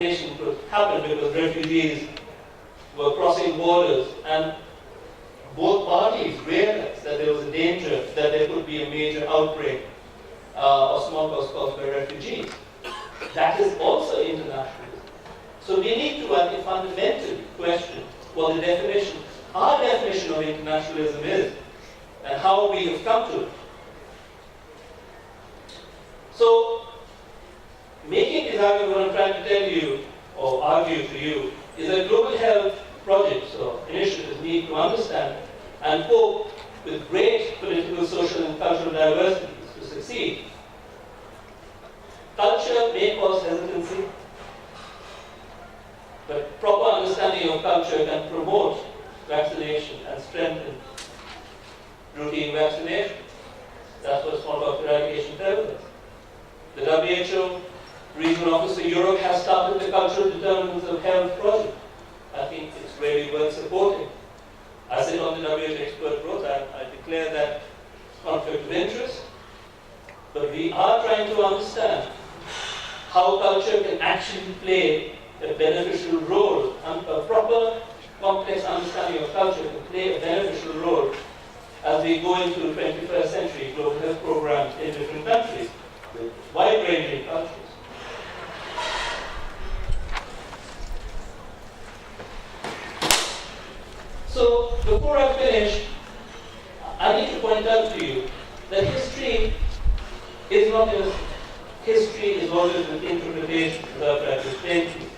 could happen because refugees were crossing borders, and both parties realized that there was a danger that there could be a major outbreak of smallpox caused by refugees. That is also internationalism. So we need to, I think, fundamentally question what the definition, our definition of internationalism is, and how we have come to it. So, making this argument, what I'm trying to tell you, or argue to you, is that global health projects or initiatives need to understand and cope with great political, social, and cultural diversities to succeed. Culture may cause hesitancy, but proper understanding of culture can promote vaccination and strengthen routine vaccination. That's what smallpox eradication tells us. The WHO Regional Office of Europe has started the Cultural Determinants of Health project. I think it's really worth supporting. I sit on the WHO expert board. I declare that conflict of interest. But we are trying to understand how culture can actually play a beneficial role, and a proper, complex understanding of culture can play a beneficial role as we go into the 21st century global health programs in different countries with wide-ranging cultures. So, before I finish, I need to point out to you that history is not innocent. History is always an interpretation, as I've tried to explain to you.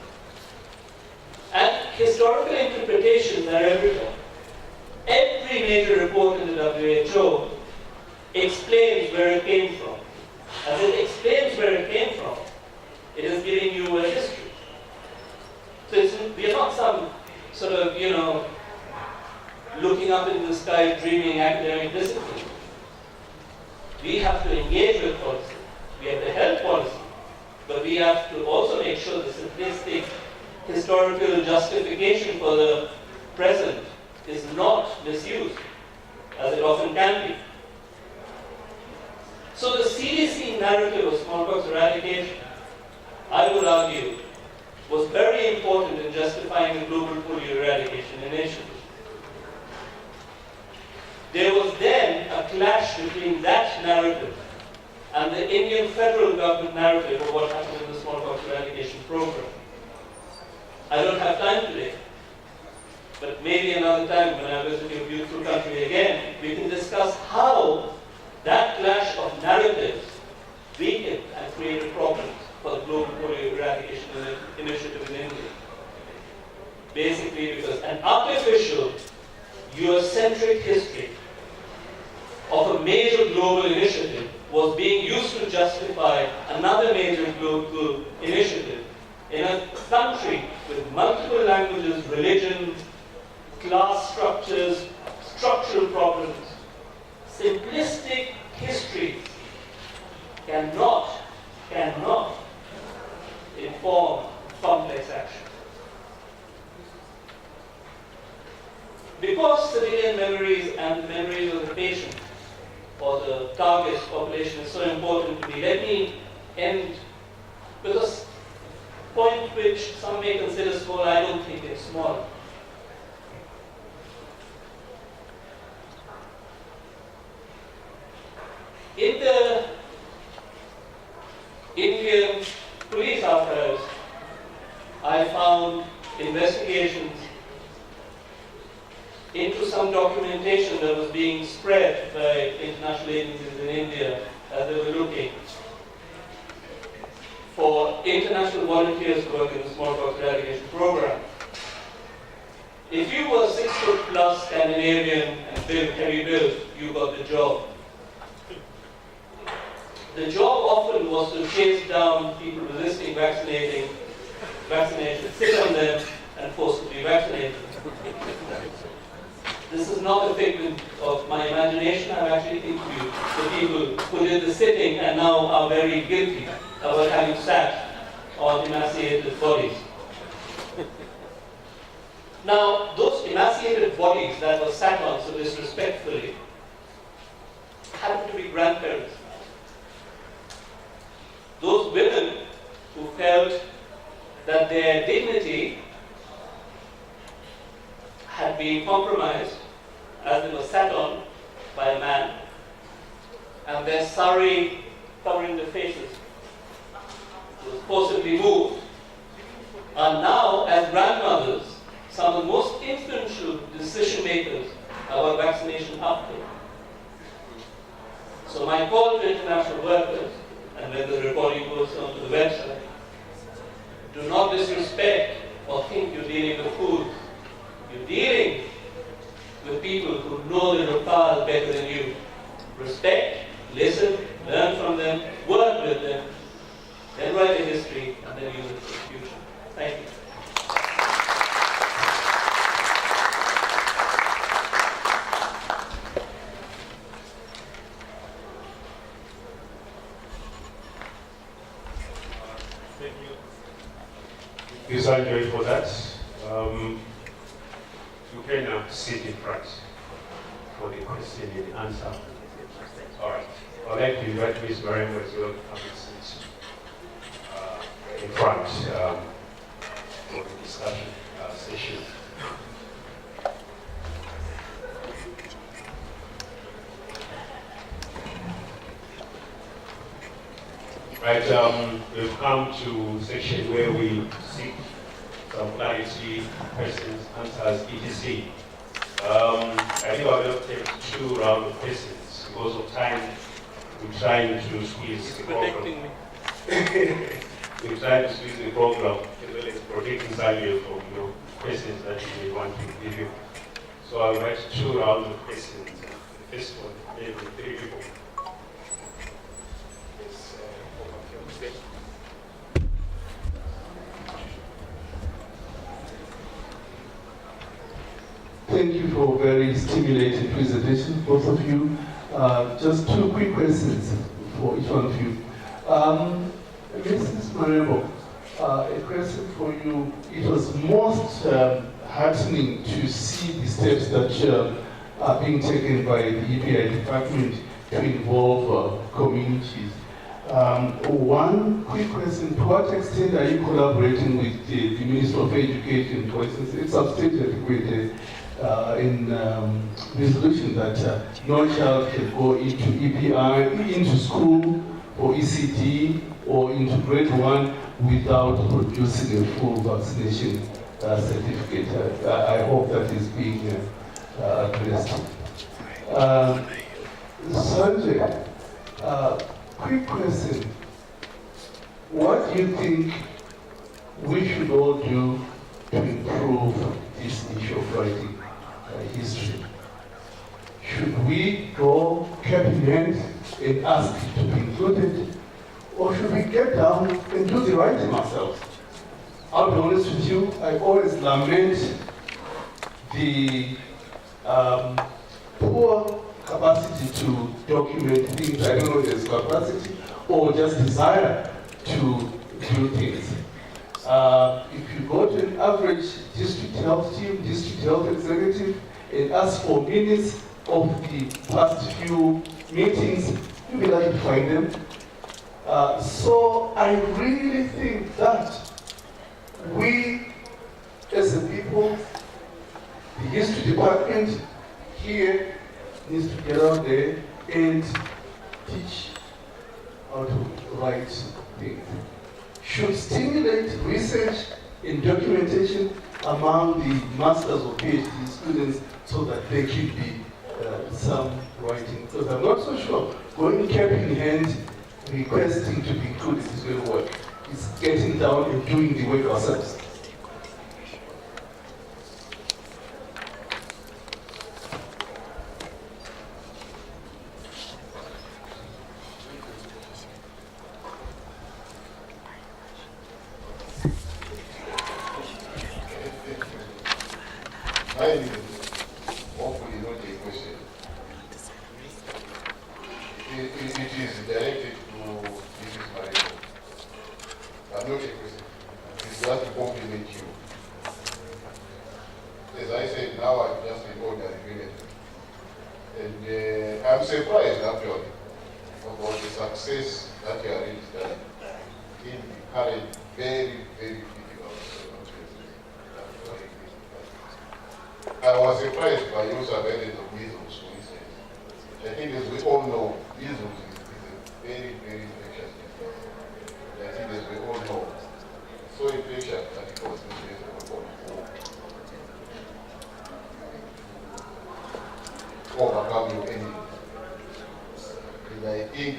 And historical interpretations are everywhere. Every major report in the WHO explains where it came from. As it explains where it came from, it is giving you a history. So we are not some sort of, looking up into the sky, dreaming academic discipline. We have to engage with policy. We have to help policy. But we have to also make sure the simplistic historical justification for the present is not misused, as it often can be. So the CDC narrative of smallpox eradication, I would argue, was very important in justifying the global polio eradication initiative. There was then a clash between that narrative and the Indian federal government narrative of what happened in the smallpox eradication program. I don't have time today, but maybe another time when I visit your beautiful country again, we can discuss how that clash of narratives weakened and created problems for the global polio eradication initiative in India. Basically because an artificial, Eurocentric history of a major global initiative was being used to justify another major global initiative in a country with multiple languages, religions, class structures, structural problems. Simplistic histories cannot inform complex action. Because civilian memories and the memories of the patient or the target population is so important to me, let me end with a point which some may consider small. I don't think it's small. In the Indian police archives, I found investigations into some documentation that was being spread by international agencies in India as they were looking for international volunteers to work in the smallpox eradication program. If you were 6 foot plus Scandinavian and heavy built, you got the job. The job often was to chase down people resisting vaccination, sit on them, and force them to be vaccinated. This is not a figment of my imagination. I've actually interviewed the people who did the sitting and now are very guilty about having sat on emaciated bodies. Now, those emaciated bodies that were sat on so disrespectfully happened to be grandparents. Those women who felt that their dignity had been compromised as they were sat on by a man, and their sari covering their faces was forcibly moved. And now, as grandmothers, some of the most influential decision makers about vaccination uptake. So my call to international workers, and when the recording goes onto the website, do not disrespect or think you're dealing with fools. You're dealing with people who know the locale better than you. Respect, listen, learn from them, work with them, then write a history, and then use it for the future. Thank you. Thank you, Sanjay, for that. You can now sit in front for the question and answer. All right. I'd like to invite Ms. Marengo as well to come and sit in front for the discussion session. Right, we've come to section where we seek some clarity, questions, answers, etc. I think I'll just take 2 rounds of questions. Because of time, we're trying to squeeze the program. We're trying to squeeze the program as well as protecting Sanjay from your questions that you may want to give you. So I'll write 2 rounds of questions. The first one, maybe 3 people. Thank you for a very stimulating presentation, both of you. Just 2 quick questions for each one of you. Mrs. Marebo, a question for you. It was most heartening to see the steps that are being taken by the EPI department to involve communities. One quick question: to what extent are you collaborating with the Minister of Education? For instance, it's substantiated with in resolution that no child can go into EPI, into school or ECD or into grade 1 without producing a full vaccination certificate. I hope that is being addressed. Sanjay, quick question. What do you think we should all do to improve this issue of writing history? Should we go cap in hand and ask to be included, or should we get down and do the writing ourselves? I'll be honest with you, I always lament the poor capacity to document things. I don't know if there's capacity or just desire to do things. If you go to an average district health team, district health executive, and ask for minutes of the past few meetings, you'll be lucky to find them. So I really think that we, as a people, the history department here needs to get out there and teach how to write things. Should stimulate research and documentation among the masters or PhD students so that there could be some writing. Because I'm not so sure going cap in hand, requesting to be included is going to work. It's getting down and doing the work ourselves. Hopefully not a question. It is directed to Mrs. Marino. Not a question. It's just to compliment you. As I said, now I'm just an ordinary village. And I'm surprised actually about the success that you are registering in the current very, very difficult was surprised by your surveillance of measles, for instance. I think as we all know, measles is a very, very infectious disease. I think as we all know, so infectious that it was mentioned overcome your enemy. And I think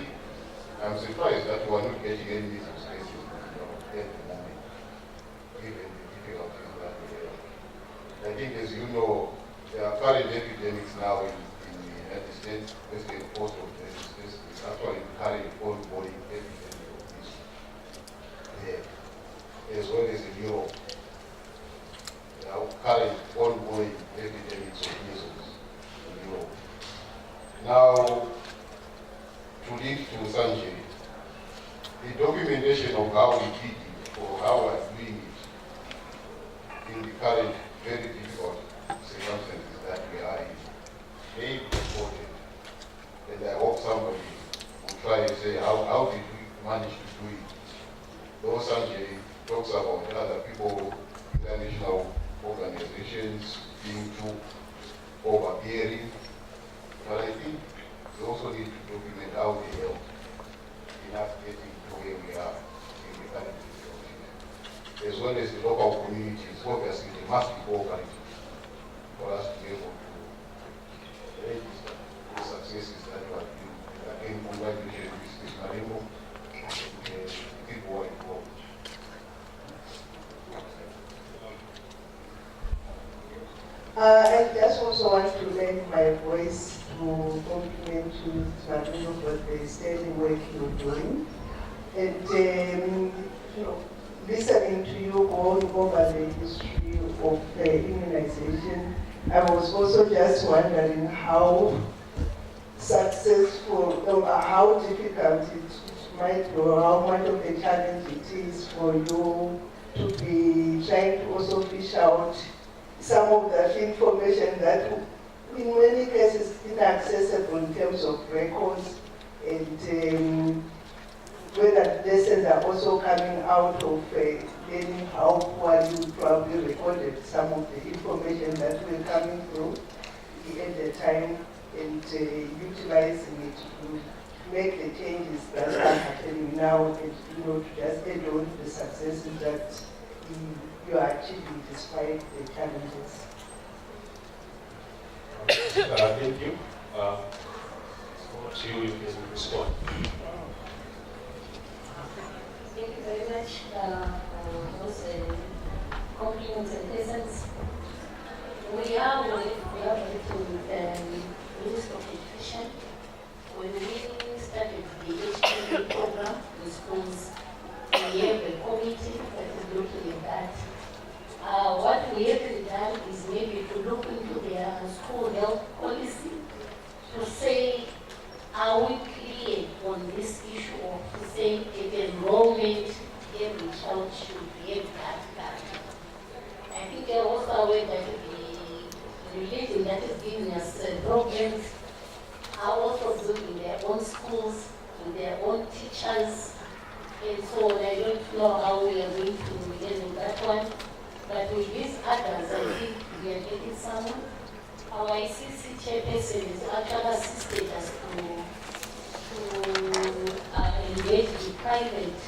I'm surprised that we are not getting any measles cases at the moment, given the difficulties that we have. I think, as you know, there are current epidemics now in the United States. Western coast of the United States is actually carrying ongoing epidemic of this there, as well as in Europe. There are current ongoing epidemics of measles in Europe. Now, to lead to Sanjay, the documentation of how we did it or how we are doing it in the current very difficult circumstances that we are in may be important. And I hope somebody will try and say, how did we manage to do it? Though Sanjay talks about other people, international organizations being too overbearing, but I think we also need to document how they help in us getting to where we are in the current situation. As well as the local communities, obviously they must be cooperative for us to be able to register the successes that we are doing. Again, congratulations, Mr. Marimo, and the people who are involved. I just also want to lend my voice to compliment you, Marino, for the steady work you're doing. And listening to you going over the history of immunization, I was also just wondering how successful, how difficult it might be, or how much of a challenge it is for you to be trying to also fish out some of that information that in many cases inaccessible in terms of records, and whether lessons are also coming out of learning how poorly you probably recorded some of the information that were coming through at the time, and utilizing it to make the changes that are happening now, and to just add on to the successes that you are achieving despite the challenges. Thank you. To you, you can respond. Thank you very much for those compliments and presents. We are ready to Minister of Education. When we started the HPV program in schools, we have a committee that is looking at that. What we have done is maybe to look into their school health policy to say, are we clear on this issue of saying at enrollment every child should get that? I think they're also aware that the religion that is giving us problems are also building their own schools and their own teachers. And so I don't know how we are going to handle that one. But with these others, I think we are getting someone. Our ICC chairperson is actually assisted us to engage the private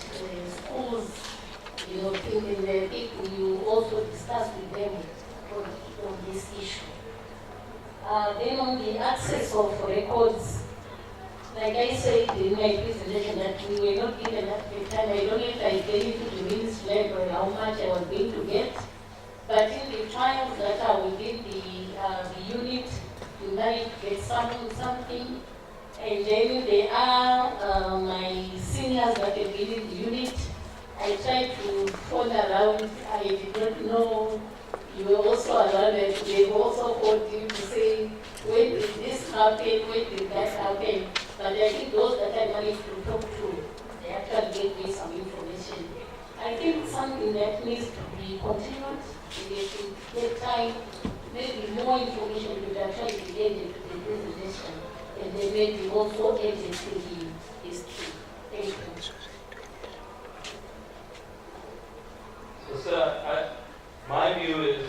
schools, thinking that we also discuss with them on this issue. Then on the access of records, like I said in my presentation, that we were not given at the time. I don't know if I get into the ministry library how much I was going to get, but in the trials that are within the unit, you manage to get something, and then there are my seniors that have been in the unit. I tried to phone around. I did not know you were also around, and they also called you to say, when did this happen, when did that happen? But I think those that I managed to talk to, they actually gave me some information. I think something that needs to be continued, they should take time, maybe more information to actually be added to the presentation, and then maybe also added to the history. Thank you. So, sir, my view is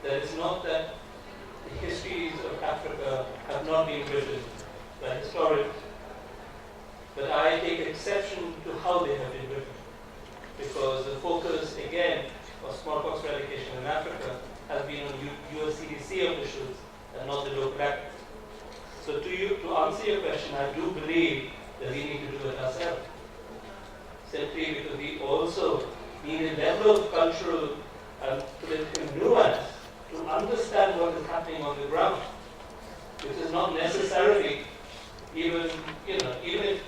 that it's not that question, I do believe that we need to do it ourselves. Simply because we also need a level of cultural and political nuance to understand what is happening on the ground, which is not necessarily even, even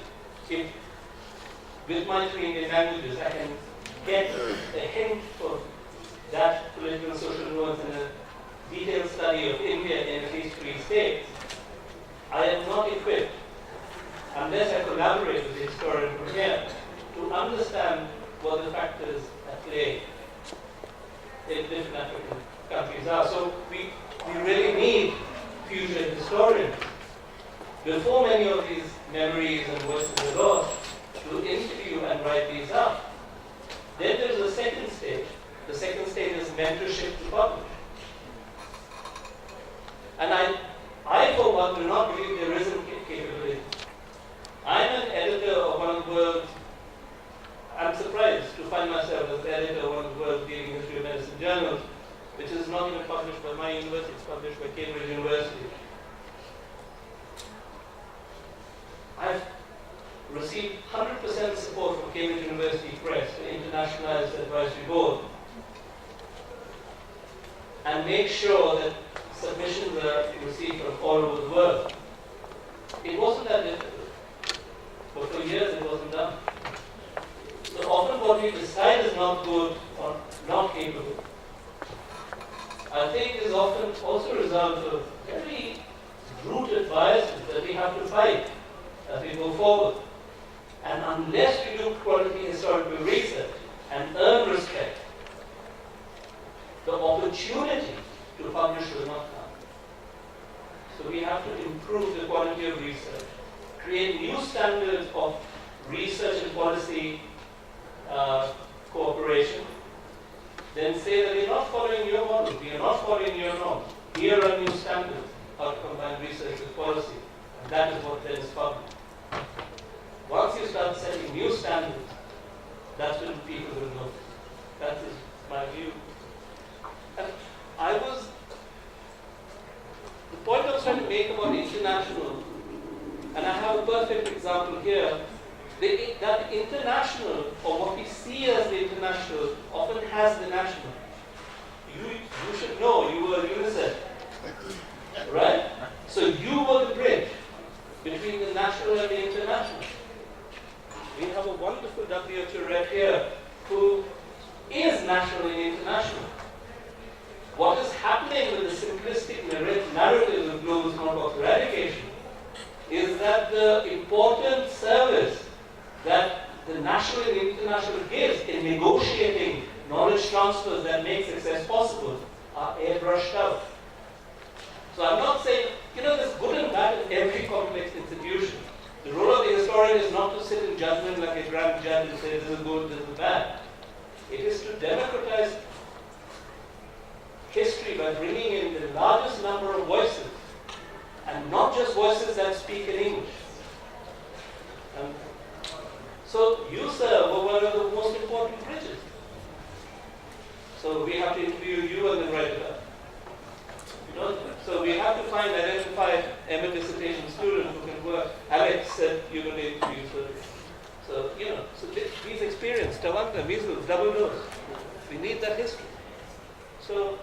if with my three Indian languages I can get a hint of that political and social nuance in a detailed study of India in at least 3 states, I am not equipped, unless I collaborate with the historian from here, to understand what the factors at play in different African countries are. So we really need future historians, before many of these memories and voices are lost, to interview and write these up. Then there's a second stage. The second stage is mentorship to publish. And I for one, do not believe there isn't capability. I'm an editor of one of the world's, I'm surprised to find myself as the editor of one of the world's leading history of medicine journals, which is not even published by my university, it's published by Cambridge University. I've received 100% support from Cambridge University Press to internationalize the advisory board and make sure that submissions are received from all over the world. It wasn't that difficult, but for years it wasn't done. So often what we decide is not good or not capable, I think is often also a result of very rooted biases that we have to fight as we go forward. And unless we do quality historical research and earn respect, the opportunity to publish will not come. So we have to improve the quality of research, create new standards of research and policy cooperation, then say that we are not following your model, we are not following your norms. Here are new standards, how to combine research with policy. And that is what then is published. Once you start setting new standards, that's when people will know. That is my view. And the point I was trying to make about international, and I have a perfect example here, that international, or what we see as the international, often has the national. You should know, you were UNICEF, right? So you were the bridge between the national and the international. We have a wonderful WHO rep here who is national and international. What is happening with the simplistic narrative of global smallpox eradication is that the important service that the national and international gives in negotiating knowledge transfers that make success possible are airbrushed out. So I'm not saying, there's good and bad in every complex institution. The role of the historian is not to sit in judgment like a grand judge and say this is good, this is bad. It is to democratize history by bringing in the largest number of voices, and not just voices that speak in English. And so you, sir, were one of the most important bridges. So we have to interview you and then write it up. So we have to identify MA dissertation students who can work. Alex said you're going to interview. So these experience, Tawanda, measles, double dose. We need that history. So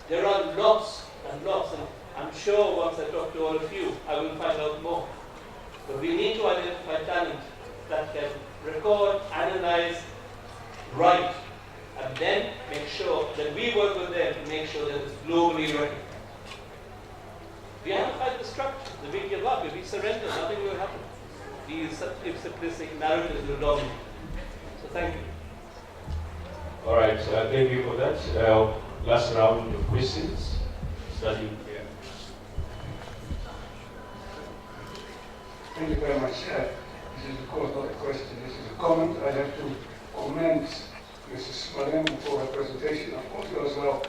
there are lots and lots, and I'm sure once I talk to all of you, I will find out more. But we need to identify talent that can record, analyze, write, and then make sure that we work with them to make sure that it's globally recognized. We have to fight the structure. The we give up, if we surrender, nothing will happen. These simplistic narratives will dominate. So thank you. All right, thank you for that. Last round of questions, starting here. Thank you very much. This is of course not a question, this is a comment. I have to commend Mrs. Madame for her presentation. Of course, you as well.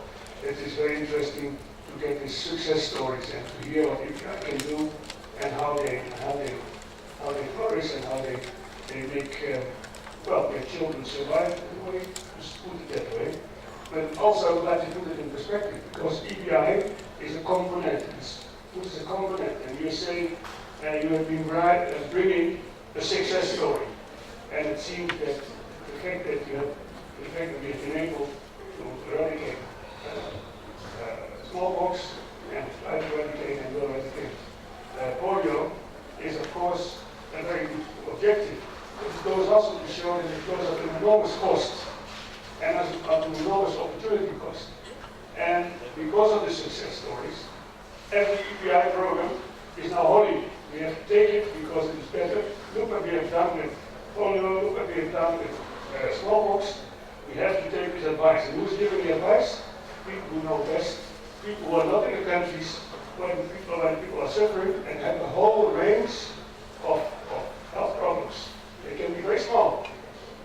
It is very interesting to get these success stories and to hear what IPA can do and how they flourish and how they make their children survive in a way, just put it that way. But also I would like to put it in perspective, because EPI is a component, it's a component, and you're saying you have been bringing a success story. And it seems that the fact that we have been able to eradicate smallpox and try to eradicate and will eradicate polio is, of course, a very good objective. But it goes also to show that it goes at an enormous cost and at an enormous opportunity cost. And because of the success stories, every EPI program is now holy. We have to take it because it is better. Look what we have done with polio, look what we have done with smallpox. We have to take this advice. And who's giving the advice? People who know best. People who are not in the countries where people are suffering and have a whole range of health problems. They can be very small,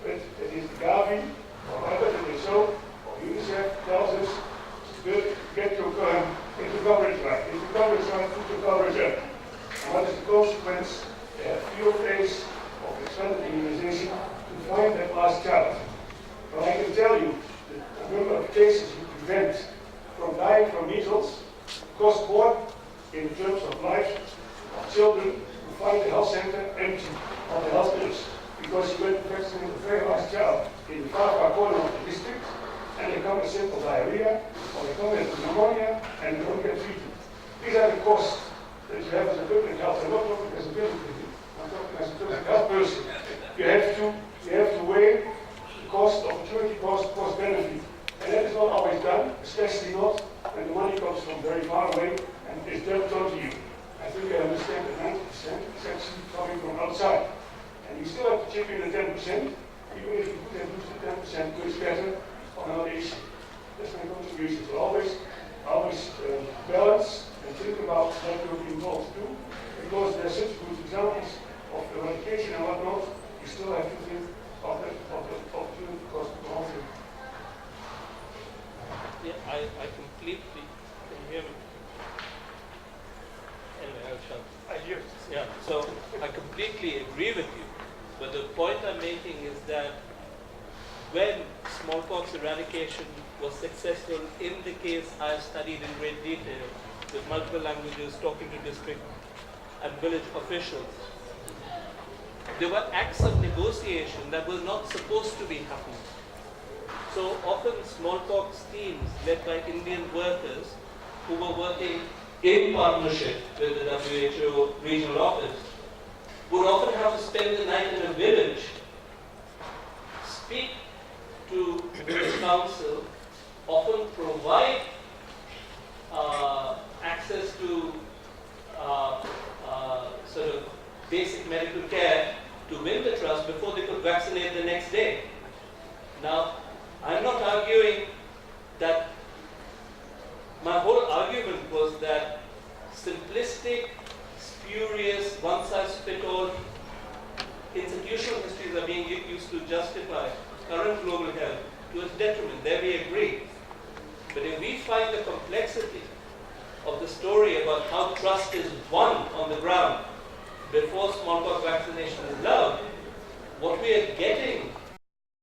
but it is the Gavi or whatever it is so, or UNICEF tells us to get your coverage right. If your coverage right, put your coverage up. And what is the consequence? They have fewer days of expanded immunization to find that last child. But I can tell you that the number of cases you prevent from dying from measles cost more in terms of life of children who find the health center empty of the health bills because you went to vaccinate the very last child in the far corner of the district and they come with simple diarrhea or they come with pneumonia and they don't get treated. These are the costs that you have as a public health. I'm not talking as a business, I'm talking as a public health person. You have to weigh the cost, opportunity cost, cost benefit. And that is not always done, especially not when the money comes from very far away and is dumped onto you. I think I understand that 90% is actually coming from outside. And you still have to chip in the 10%, even if you could have used the 10% to it's better on another issue. That's my contribution. So always balance and think about what you'll be involved too, because there are such good examples of eradication and whatnot, you still have to think of the opportunity cost of all of it. Yeah, I completely, can you hear me? Anyway, I'll shut. I hear. Yeah, so I completely agree with you, but the point I'm making is that when smallpox eradication was successful in the case I have studied in great detail with multiple languages, talking to district and village officials, there were acts of negotiation that were not supposed to be happening. So often smallpox teams led by Indian workers who were working in partnership with the WHO regional office would often have to spend the night in a village, speak to the council, often provide access to sort of basic medical care to win the trust before they could vaccinate the next day. Now, I'm not arguing that, my whole argument was that simplistic, spurious, one-size-fits-all institutional histories are being used to justify current global health to its detriment. There we agree. But if we find the complexity of the story about how trust is won on the ground before smallpox vaccination is allowed, what we are getting